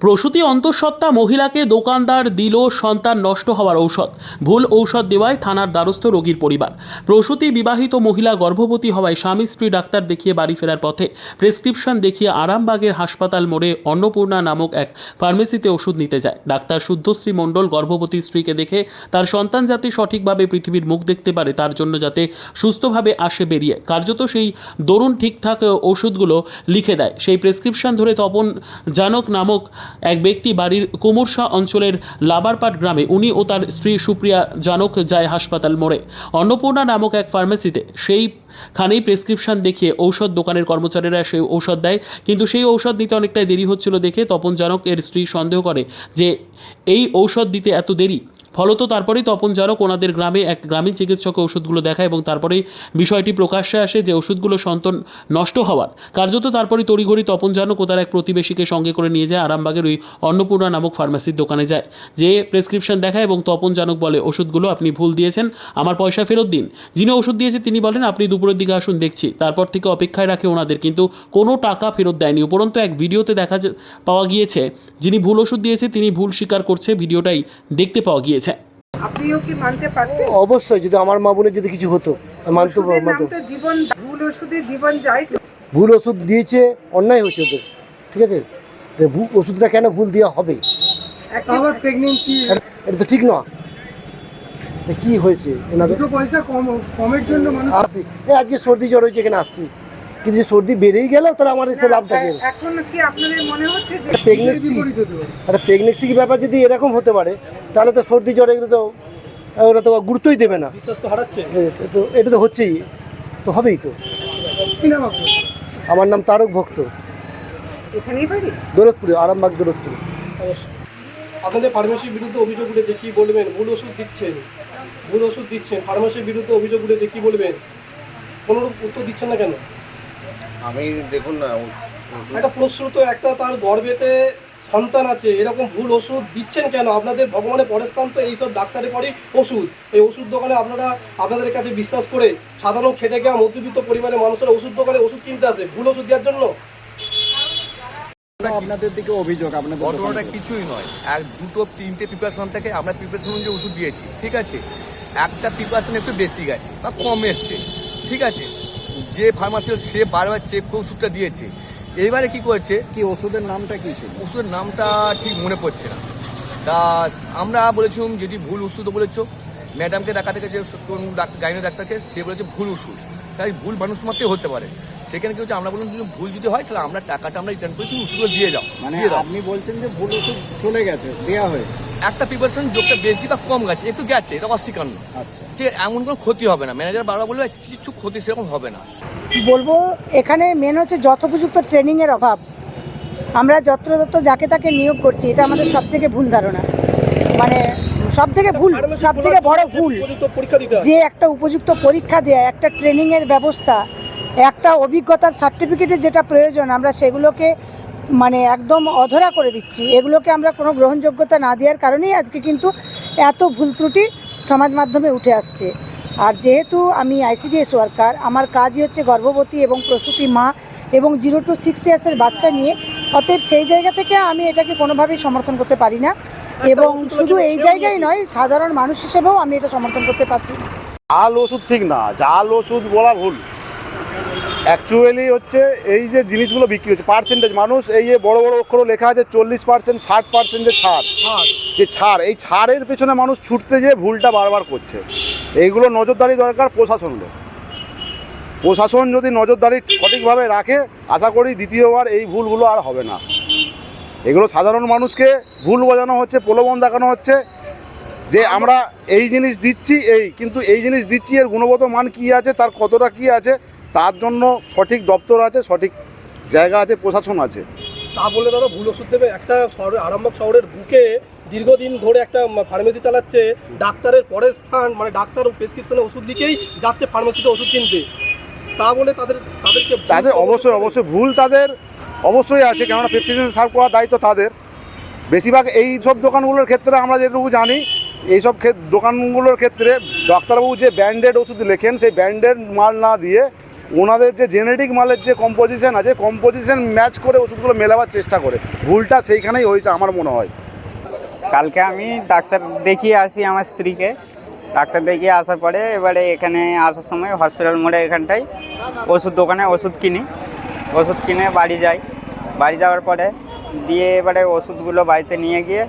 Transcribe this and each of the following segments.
প্রসূতি অন্তঃসত্ত্বা মহিলাকে দোকানদার দিল সন্তান নষ্ট হওয়ার ঔষধ। ভুল ঔষধ দেওয়ায় থানার দ্বারস্থ রোগীর পরিবার। প্রসূতি বিবাহিত মহিলা গর্ভবতী হওয়ায় স্বামী স্ত্রী ডাক্তার দেখিয়ে বাড়ি ফেরার পথে প্রেসক্রিপশন দেখিয়ে আরামবাগের হাসপাতাল মোড়ে অন্নপূর্ণা নামক এক ফার্মেসিতে ওষুধ নিতে যায়। ডাক্তার শুদ্ধশ্রী মণ্ডল গর্ভবতী স্ত্রীকে দেখে তার সন্তান যাতে সঠিকভাবে পৃথিবীর মুখ দেখতে পারে তার জন্য যাতে সুস্থভাবে আসে বেরিয়ে কার্যত সেই দরুন ঠিকঠাক ওষুধগুলো লিখে দেয়। সেই প্রেসক্রিপশন ধরে তপন জানক নামক এক ব্যক্তি বাড়ির কুমুরশা অঞ্চলের লাবারপাট গ্রামে উনি ও তার স্ত্রী সুপ্রিয়া জানক যায় হাসপাতাল মোড়ে অন্নপূর্ণা নামক এক ফার্মেসিতে। সেইখানেই প্রেসক্রিপশন দেখিয়ে ঔষধ দোকানের কর্মচারীরা সেই ঔষধ দেয়, কিন্তু সেই ঔষধ দিতে অনেকটাই দেরি হচ্ছিল দেখে তপন জানক এর স্ত্রী সন্দেহ করে যে এই ঔষধ দিতে এত দেরি। ফলত তারপরেই তপন জানক ওনাদের গ্রামে এক গ্রামীণ চিকিৎসকে ওষুধগুলো দেখায় এবং তারপরেই বিষয়টি প্রকাশ্যে আসে যে ওষুধগুলো সন্তান নষ্ট হওয়ার। কার্যত তারপরেই তড়িঘড়ি তপন জানক ও তার এক প্রতিবেশীকে সঙ্গে করে নিয়ে যায় আরামবাগের ওই অন্নপূর্ণা নামক ফার্মেসির দোকানে যায়, যে প্রেসক্রিপশন দেখায় এবং তপন জানক বলে ওষুধগুলো আপনি ভুল দিয়েছেন, আমার পয়সা ফেরত দিন। যিনি ওষুধ দিয়েছে তিনি বলেন আপনি দুপুরের দিকে আসুন দেখছি। তারপর থেকে অপেক্ষায় রাখে ওনাদের, কিন্তু কোনো টাকা ফেরত দেয়নি। উপরন্তু এক ভিডিওতে পাওয়া গিয়েছে যিনি ভুল ওষুধ দিয়েছে তিনি ভুল স্বীকার করছে, ভিডিওটাই দেখতে পাওয়া গিয়েছে। আপনিও কি মানতে পারতেন? অবশ্যই, যদি আমার মা বোনের যদি কিছু হতো মানতে মানতো। জীবন, ভুল ওষুধে জীবন যায়। ভুল ওষুধ দিয়েছে, অন্যায় হয়েছে ওদের, ঠিক আছে? তো ওষুধটা কেন ভুল দেওয়া হবে? আবার প্রেগন্যান্সি, এটা তো ঠিক না। কি হয়েছে এনাদের? দুটো পয়সা কমের জন্য মানুষ আসছি, আজকে সর্দি জ্বর হয়েছে এখানে আসছি, কিন্তু যে সর্দি বেড়েই গেল তাহলে আমার এসে লাভটা কি? এখন কি আপনাদের মনে হচ্ছে যে প্রেগনেন্সি কি ব্যাপার যদি এরকম হতে পারে তাহলে তো সর্দি জ্বর এগুলো তো ওরা তো গুরুত্বই দেবে না। বিশ্বাস তো হারাচ্ছে। এটা তো হচ্ছেই, তো হবেই তো। কি নাম আপনার? আমার নাম তারক ভক্ত, এখানেই বাড়ি দৌলতপুরে, আরামবাগ দৌলতপুরে। অবশ্যই আপনাদের ফার্মেসির বিরুদ্ধে অভিযোগ উঠেছে, কি বলবেন? ভুল ওষুধ দিচ্ছেন, ভুল ওষুধ দিচ্ছেন, ফার্মেসির বিরুদ্ধে অভিযোগ উঠেছে, কি বলবেন? কোনোরূপ উত্তর দিচ্ছেন না কেন? আমি দেখুন না, একটা প্রশ্রুত একটা তার গর্ভেতে সন্তান আছে, এরকম ভুল ওষুধ দিচ্ছেন কেন? আপনাদের ভগবানের পরের স্থান তো এইসব ডাক্তারের পরেই ওষুধ। এই ওষুধ দোকানে আপনাদের কাছে বিশ্বাস করে সাধারণ খেটে গিয়ে মধ্যবিত্ত পরিবারের মানুষেরা ওষুধ দোকানে ওষুধ কিনতে আসে ভুল ওষুধ দেওয়ার জন্য। আপনাদের দিকে অভিযোগ, আপনাদের ঘটনাটা কিছুই নয়। এক দুটো তিনটে প্রিপারেশন থেকে আমরা প্রিপারেশন অনুযায়ী ওষুধ দিয়েছি, ঠিক আছে? একটা প্রিপারেশন একটু বেশি গেছে বা কম এসছে, ঠিক আছে? যে ফার্মাসি সে বারবার চেক করে ওষুধটা দিয়েছে। এইবারে কি করেছে, কি ওষুধের নামটা কি ছিল? ওষুধের নামটা ঠিক মনে পড়ছে না। তা আমরা বলেছিলাম যদি ভুল ওষুধও বলেছো, ম্যাডামকে দেখাতে গেছে কোন গাইনি ডাক্তারকে, সে বলেছে ভুল ওষুধ। তাই ভুল মানুষ মাত্রই হতে পারে। সেখানে কি হচ্ছে, আমরা বললাম যদি ভুল যদি হয় তাহলে আমরা টাকাটা আমরা রিটার্ন করে তুমি ওষুধগুলো দিয়ে যাও। মানে আপনি বলছেন যে ভুল ওষুধ চলে গেছে, দেওয়া হয়েছে, একটা প্রিপারেশন যোগটা বেশি বা কম গেছে, একটু গেছে, এটা অস্বীকার না। আচ্ছা, ঠিক আছে, এমন কোনো ক্ষতি হবে না। ম্যানেজার বারবার বলবে কিছু ক্ষতি সেরকম হবে না। বলবো এখানে মেন হচ্ছে যথোপযুক্ত ট্রেনিংয়ের অভাব। আমরা যত্রতত্র যাকে তাকে নিয়োগ করছি, এটা আমাদের সব থেকে ভুল ধারণা। মানে সব থেকে বড় ভুল যে একটা উপযুক্ত পরীক্ষা দেয়া, একটা ট্রেনিংয়ের ব্যবস্থা, একটা অভিজ্ঞতার সার্টিফিকেটের যেটা প্রয়োজন, আমরা সেগুলোকে মানে একদম অধরা করে দিচ্ছি। এগুলোকে আমরা কোনো গ্রহণযোগ্যতা না দেওয়ার কারণেই আজকে কিন্তু এত ভুল ত্রুটি সমাজ মাধ্যমে উঠে আসছে। আর যেহেতু আমি ICDS ওয়ার্কার, আমার কাজই হচ্ছে গর্ভবতী এবং প্রসূতি মা এবং 0 to 6 ইয়ার্সের বাচ্চা নিয়ে, অতএব সেই জায়গা থেকে আমি এটাকে কোনোভাবেই সমর্থন করতে পারি না। এবং শুধু এই জায়গায় নয়, সাধারণ মানুষ হিসেবেও আমি এটা সমর্থন করতে পারছি না। জাল ওষুধ ঠিক না, জাল ওষুধ বলা ভুল। অ্যাকচুয়ালি হচ্ছে এই যে জিনিসগুলো বিক্রি হচ্ছে পার্সেন্টেজ, মানুষ এই যে বড় বড় অক্ষর লেখা আছে 40%, 60% যে ছাড়, যে ছাড়, এই ছাড়ের পেছনে মানুষ ছুটতে যেয়ে ভুলটা বারবার করছে। এইগুলো নজরদারি দরকার প্রশাসনের। প্রশাসন যদি নজরদারি সঠিকভাবে রাখে, আশা করি দ্বিতীয়বার এই ভুলগুলো আর হবে না। এগুলো সাধারণ মানুষকে ভুল বোঝানো হচ্ছে, প্রলোভন দেখানো হচ্ছে যে আমরা এই জিনিস দিচ্ছি, কিন্তু এই জিনিস দিচ্ছি এর গুণগত মান কী আছে, তার কতটা কী আছে, তার জন্য সঠিক দপ্তর আছে, সঠিক জায়গা আছে, প্রশাসন আছে। তা বলে দাদা ভুল ওষুধ দেবে? একটা শহরে, আরামবাগ শহরের বুকে দীর্ঘদিন ধরে একটা ফার্মেসি চালাচ্ছে, ডাক্তারের পরের স্থান, মানে ডাক্তার প্রেসক্রিপশনে ওষুধ দিকেই যাচ্ছে ফার্মেসিতে ওষুধ কিনতে। তা বলে তাদের অবশ্যই ভুল তাদের অবশ্যই আছে, কেননা প্রেসক্রিপশন সার্ভ করার দায়িত্ব তাদের। বেশিরভাগ এই সব দোকানগুলোর ক্ষেত্রে আমরা যেটুকু জানি, এইসব দোকানগুলোর ক্ষেত্রে ডাক্তারবাবু যে ব্র্যান্ডেড ওষুধ লেখেন, সেই ব্র্যান্ডেড মাল না দিয়ে ওনাদের যে জেনেটিক মালের যে কম্পোজিশন আছে, কম্পোজিশন ম্যাচ করে ওষুধগুলো মেলাবার চেষ্টা করে, ভুলটা সেইখানেই হয়েছে আমার মনে হয়। কালকে আমি ডাক্তার দেখিয়ে আসি আমার স্ত্রীকে, ডাক্তার দেখিয়ে আসার পরে এবারে এখানে আসার সময় হসপিটাল মোড়ে এখানটায় ওষুধ দোকানে ওষুধ কিনে বাড়ি যাই। বাড়ি যাওয়ার পরে দিয়ে এবারে ওষুধগুলো বাড়িতে নিয়ে গিয়ে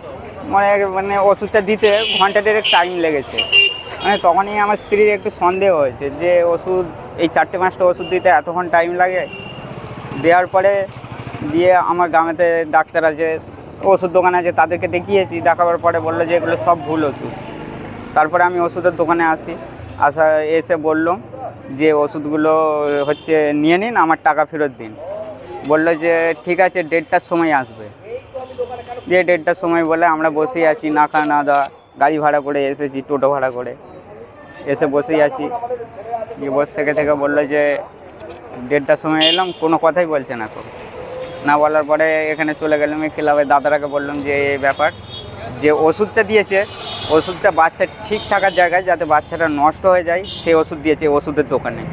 মানে ওষুধটা দিতে ঘন্টা দেড়েক টাইম লেগেছে। মানে তখনই আমার স্ত্রীর একটু সন্দেহ হয়েছে যে ওষুধ এই 4-5টা ওষুধ দিতে এতক্ষণ টাইম লাগে। দেওয়ার পরে দিয়ে আমার গ্রামেতে ডাক্তার আছে, ওষুধ দোকান আছে, তাদেরকে দেখিয়েছি। দেখাবার পরে বললো যে এগুলো সব ভুল ওষুধ। তারপরে আমি ওষুধের দোকানে এসে বললাম যে ওষুধগুলো হচ্ছে নিয়ে নিন, আমার টাকা ফেরত দিন। বললো যে ঠিক আছে, 1:30টার সময় আসবে। দিয়ে 1:30টার সময় বলে আমরা বসেই আছি, না খাওয়া না দাওয়া, গাড়ি ভাড়া করে এসেছি, টোটো ভাড়া করে এসে বসেই আছি। গিয়ে বসে থেকে বললো যে 1:30টার সময় এলাম, কোনো কথাই বলছে না। না বলার পরে এখানে চলে গেলাম, এই ক্লাবের দাদারাকে বললাম যে এই ব্যাপার, যে ওষুধটা দিয়েছে ওষুধটা বাচ্চা ঠিক থাকার জায়গায়, যাতে বাচ্চাটা নষ্ট হয়ে যায় সেই ওষুধ দিয়েছে ওষুধের দোকানে।